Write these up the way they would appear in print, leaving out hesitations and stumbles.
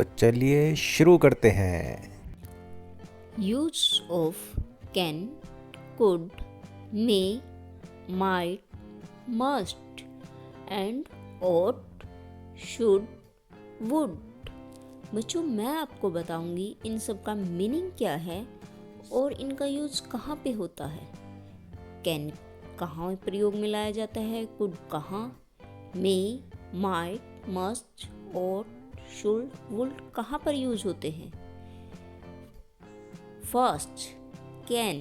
तो चलिए शुरू करते हैं। Use of can, could, may, might, must and ought, should, would। बच्चों, मैं आपको बताऊंगी इन सब का मीनिंग क्या है और इनका यूज कहाँ पे होता है। कैन कहाँ प्रयोग में लाया जाता है, कुड कहाँ, may, might, must, ought, should, would कहाँ पर यूज होते हैं। First, can.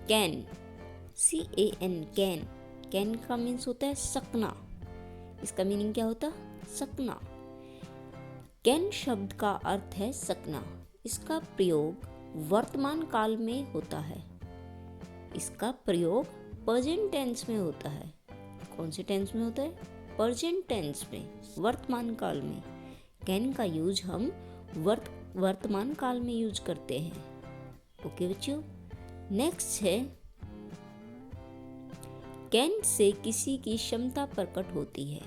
Can, CAN, can. Can का मीन्स होता है सकना। इसका मीनिंग क्या होता है? सकना। कैन शब्द का अर्थ है सकना। इसका प्रयोग वर्तमान काल में होता है। इसका प्रयोग प्रेजेंट टेंस में होता है। कौन से टेंस में होता है? प्रेजेंट टेंस में, वर्तमान काल में। कैन का यूज हम वर्तमान काल में यूज करते हैं। ओके बच्चों, नेक्स्ट है कैन से किसी की क्षमता प्रकट होती है।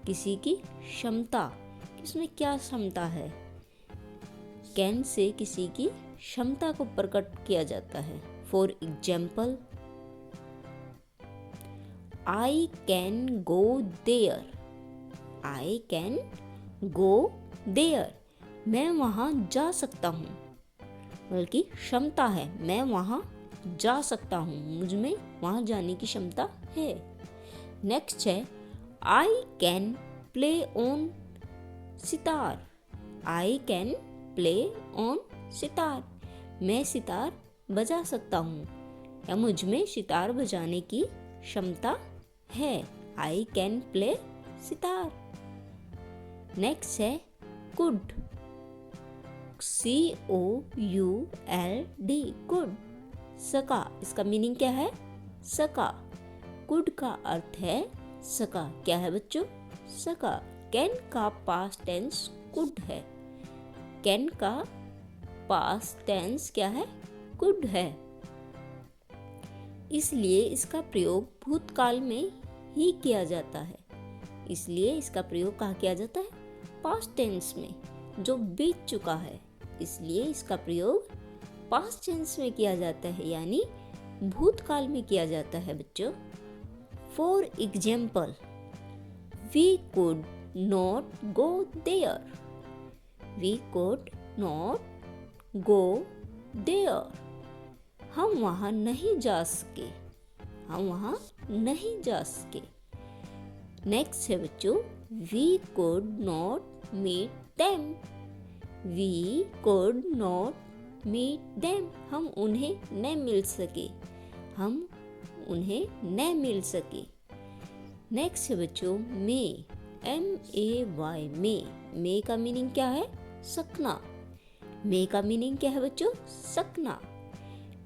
किसी की क्षमता, इसमें क्या क्षमता है? कैन से किसी की क्षमता को प्रकट किया जाता है। For example, I can go there. I can go there, मैं वहाँ जा सकता हूँ। बल्कि क्षमता है, मैं वहाँ जा सकता हूँ, मुझ में वहाँ जाने की क्षमता है। नेक्स्ट है I can play on sitar. I can play on sitar, मैं सितार बजा सकता हूँ या मुझ में सितार बजाने की क्षमता है। I can play sitar. Next है कुड, COULD, कुड, सका। इसका मीनिंग क्या है? सका। कुड का अर्थ है सका। क्या है बच्चों? सका। कैन का पास्ट टेंस कुड है। कैन का पास्ट टेंस क्या है? कुड है। इसलिए इसका प्रयोग भूतकाल में ही किया जाता है। इसलिए इसका प्रयोग कहाँ किया जाता है? पास्ट टेंस में, जो बीत चुका है। इसलिए इसका प्रयोग पास्ट टेंस में किया जाता है, यानी भूतकाल में किया जाता है बच्चों। For example, we could not go there. We could not go there, हम वहाँ नहीं जा सके। हम वहाँ नहीं जा सके। नेक्स्ट है बच्चों, we could not meet them. We could not meet them, हम उन्हें न मिल सके। हम उन्हें न मिल सके। नेक्स्ट है बच्चों मे, MAY, मे का मीनिंग क्या है? सकना। मे का मीनिंग क्या है बच्चों? सकना।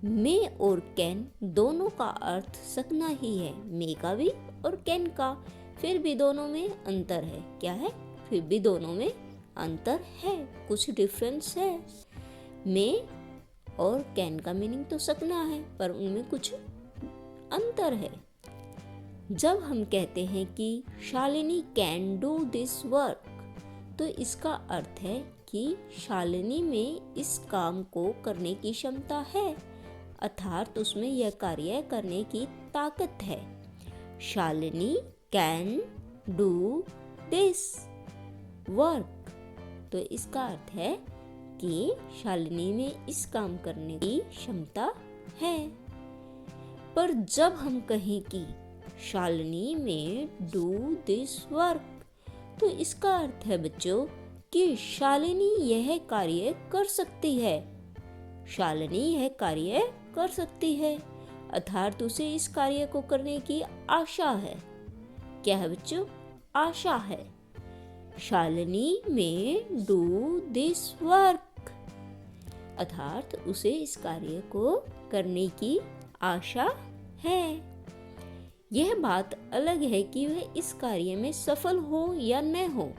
मे और कैन दोनों का अर्थ सकना ही है। मे का भी और कैन का। फिर भी दोनों में अंतर है। क्या है? फिर भी दोनों में अंतर है, कुछ डिफरेंस है। मे और कैन का मीनिंग तो सकना है, पर उनमें कुछ अंतर है। जब हम कहते हैं कि Shalini can do this work, तो इसका अर्थ है कि शालिनी में इस काम को करने की क्षमता है, अर्थात उसमें यह कार्य करने की ताकत है। Shalini can do this work, तो इसका अर्थ है कि शालिनी में इस काम करने की क्षमता है। पर जब हम कहें कि शालिनी में डू दिस वर्क, तो इसका अर्थ है बच्चों कि शालिनी यह कार्य कर सकती है। शालिनी यह कार्य कर सकती है, अर्थात उसे इस कार्य को करने की आशा है। क्या है बच्चों? आशा है। शालिनी में डू दिस वर्क, अर्थात उसे इस कार्य को करने की आशा है। यह बात अलग है कि वह इस कार्य में सफल हो या न हो।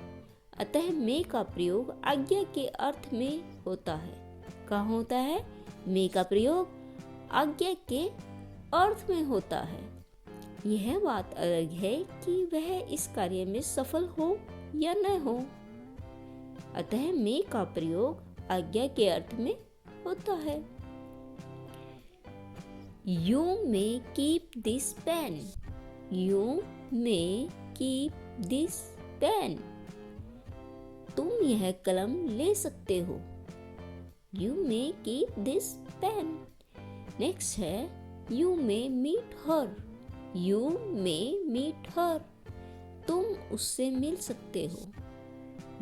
अतः मे का प्रयोग आज्ञा के अर्थ में होता है। कहाँ होता है? मे का प्रयोग आज्ञा के अर्थ में होता है। यह बात अलग है कि वह इस कार्य में सफल हो या न हो। अतः मे का प्रयोग आज्ञा के अर्थ में होता है। You may keep this pen, you may keep this pen, तुम यह कलम ले सकते हो। You may keep this pen. Next है you may meet her, you may meet her, तुम उससे मिल सकते हो।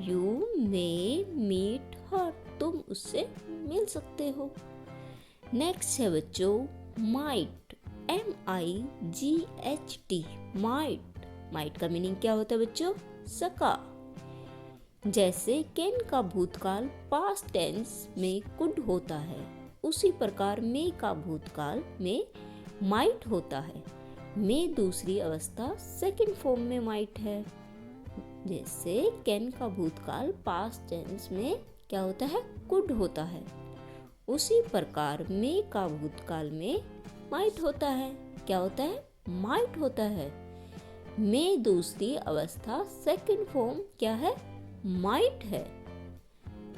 यू मे मीट हर, तुम उससे मिल सकते हो। नेक्स्ट है बच्चों माइट, MIGHT, माइट। माइट का मीनिंग क्या होता है बच्चों? सका। जैसे कैन का भूतकाल पास्ट टेंस में कुड होता है, उसी प्रकार मे का भूतकाल में माइट होता है। मे दूसरी अवस्था सेकंड फॉर्म में माइट है। जैसे कैन का भूतकाल पास्ट टेंस में क्या होता है? कुड होता है। उसी प्रकार मे का भूतकाल में माइट होता है। क्या होता है? माइट होता है। मे दूसरी अवस्था सेकंड फॉर्म क्या है? माइट है।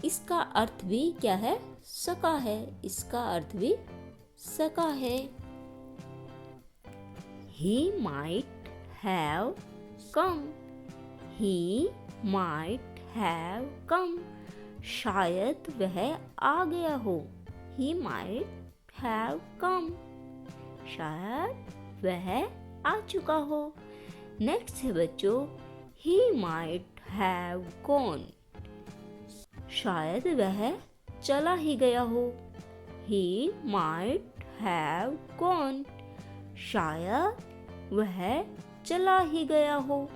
इसका अर्थ भी क्या है? सका है। इसका अर्थ भी सका है। He might have come, he might have come, शायद वह आ गया हो। He might have come, शायद वह आ चुका हो। नेक्स्ट है बच्चों he might have gone, शायद वह चला ही गया हो। He might have gone, शायद वह चला ही गया हो।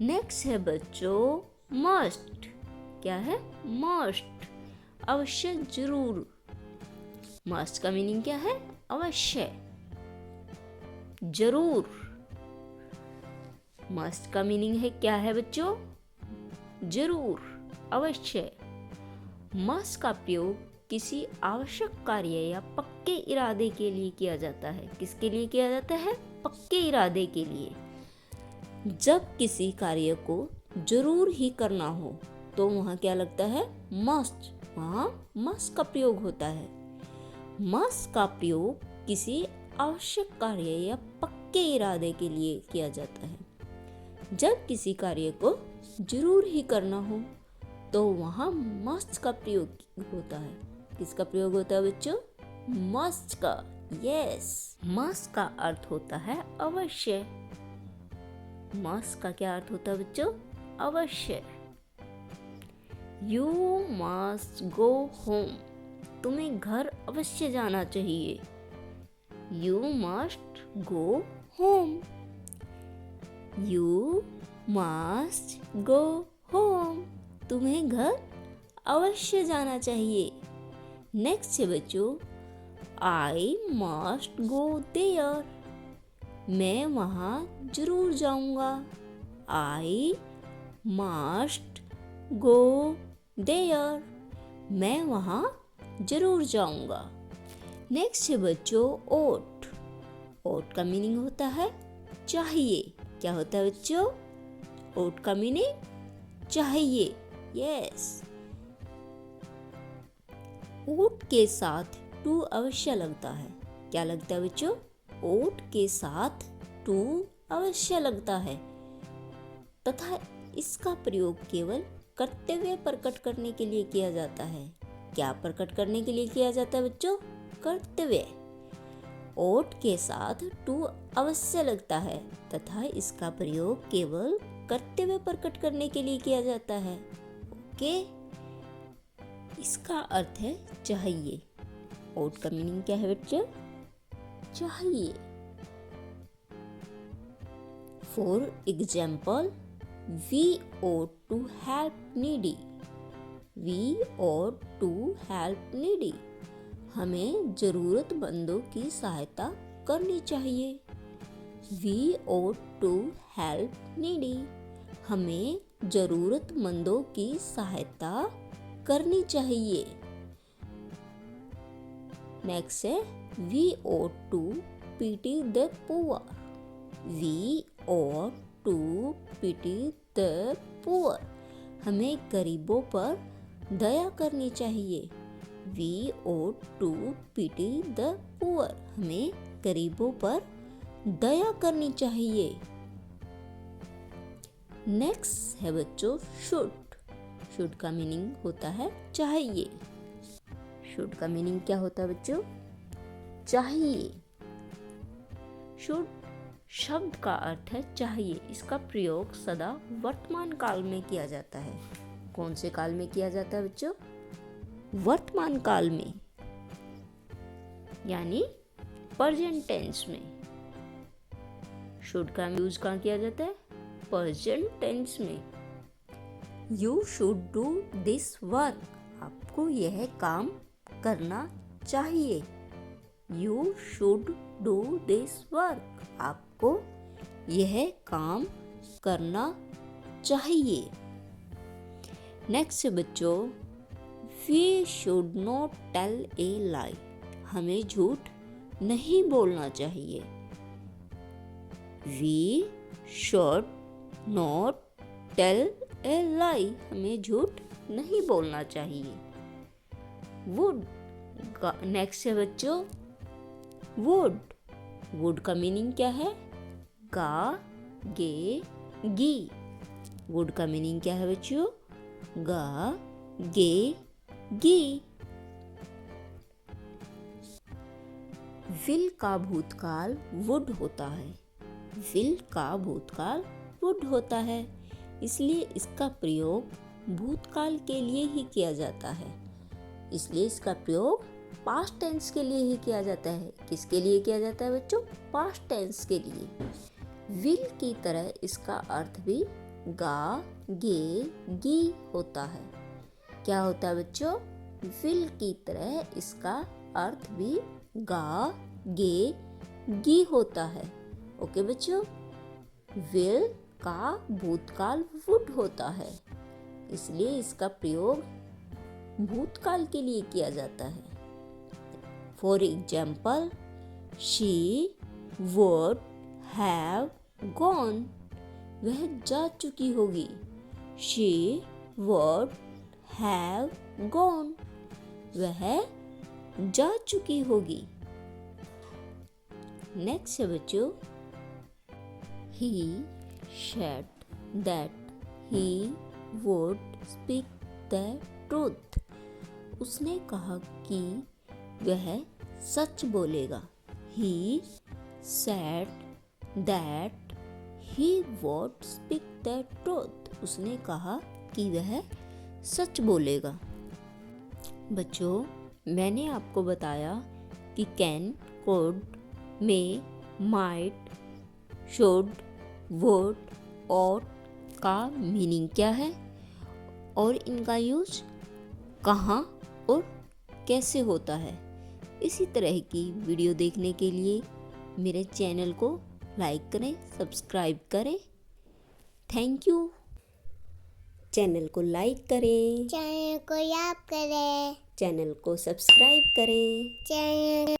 नेक्स्ट है बच्चों मस्ट। क्या है? मस्ट, अवश्य, जरूर। मस्ट का मीनिंग क्या है? अवश्य, जरूर। मस्ट का मीनिंग है क्या है बच्चों? जरूर, अवश्य। मस्ट का प्रयोग किसी आवश्यक कार्य या पक्के इरादे के लिए किया जाता है। किसके लिए किया जाता है? पक्के इरादे के लिए। जब किसी कार्य को जरूर ही करना हो तो वहाँ क्या लगता है? मस्ट। वहाँ मस्ट का प्रयोग होता है। मस्ट का प्रयोग किसी आवश्यक कार्य या पक्के इरादे के लिए किया जाता है। जब किसी कार्य को जरूर ही करना हो तो वहाँ मस्ट का प्रयोग होता है। किसका प्रयोग होता है बच्चों? मस्ट का। यस, मस्ट का अर्थ होता है अवश्य। मस्ट का क्या अर्थ होता है बच्चों? अवश्य। यू मस्ट गो होम, तुम्हें घर अवश्य जाना चाहिए। You must go home, you must go home, तुम्हें घर अवश्य जाना चाहिए। नेक्स्ट है बच्चों आई मस्ट गो देयर, मैं वहाँ जरूर जाऊँगा। आई मस्ट गो देयर, मैं वहाँ जरूर जाऊँगा। नेक्स्ट है बच्चों ओट। ओट का मीनिंग होता है चाहिए। क्या होता है बच्चों? ओट का मीनिंग चाहिए। यस। ओट के साथ टू अवश्य लगता है। क्या लगता है बच्चों? ओट के साथ टू अवश्य लगता है तथा इसका प्रयोग केवल कर्तव्य प्रकट करने के लिए किया जाता है। क्या प्रकट करने के लिए किया जाता है बच्चों? कर्तव्य। ओट के साथ टू अवश्य लगता है तथा इसका प्रयोग केवल कर्तव्य प्रकट करने के लिए किया जाता है। ओके, इसका अर्थ है चाहिए। ओट का मीनिंग क्या है बच्चों? चाहिए। For example we ought to help needy, we ought to help needy, हमें जरूरतमंदों की सहायता करनी चाहिए। We ought to help needy, हमें जरूरतमंदों की सहायता करनी चाहिए। नेक्स्ट है we ought to pity the poor, we ought to pity the poor, हमें गरीबों पर दया करनी चाहिए। We ought to pity the poor. हमें गरीबों पर दया करनी चाहिए। नेक्स्ट है बच्चों शुड। शुड का मीनिंग होता है चाहिए। शुड का मीनिंग क्या होता है बच्चों? चाहिए। शुड शब्द का अर्थ है चाहिए। इसका प्रयोग सदा वर्तमान काल में किया जाता है। कौन से काल में किया जाता है बच्चों? वर्तमान काल में, यानी प्रेजेंट टेंस में। शुड का यूज कहाँ किया जाता है? प्रेजेंट टेंस में। You should do this work. आपको यह काम करना चाहिए। You should do this work. आपको यह काम करना चाहिए। नेक्स्ट बच्चों, we should not tell a lie. हमें झूठ नहीं बोलना चाहिए। We should not tell a lie. हमें झूठ नहीं बोलना चाहिए। वुड। नेक्स्ट है बच्चों वुड। वुड का मीनिंग क्या है? गा, गे, गी। वुड का मीनिंग क्या है बच्चों? गा, गे, गी। विल का भूतकाल वुड होता है। विल का भूतकाल वुड होता है, इसलिए इसका प्रयोग भूतकाल के लिए ही किया जाता है। इसलिए इसका प्रयोग पास्ट टेंस के लिए ही किया जाता है। किसके लिए किया जाता है बच्चों? पास्ट टेंस के लिए। विल की तरह इसका अर्थ भी गा, गे, गी होता है। क्या होता है बच्चों? विल की तरह इसका अर्थ भी गा, गे, गी होता है। ओके बच्चों, विल का भूतकाल वुड होता है, इसलिए इसका प्रयोग भूतकाल के लिए किया जाता है। For example, she would have gone. वह जा चुकी होगी। She would have gone. वह जा चुकी होगी। नेक्स्ट है बच्चों, he said that he would speak the truth. उसने कहा कि वह सच बोलेगा। He said that he would speak the truth. उसने कहा कि वह सच बोलेगा। बच्चों, मैंने आपको बताया कि can, could, may, might, should, would, ought का मीनिंग क्या है और इनका यूज कहाँ और कैसे होता है। इसी तरह की वीडियो देखने के लिए मेरे चैनल को लाइक करें, सब्सक्राइब करें। Thank you. चैनल को लाइक करें, चैनल को याद करें, चैनल को सब्सक्राइब करें। चैनल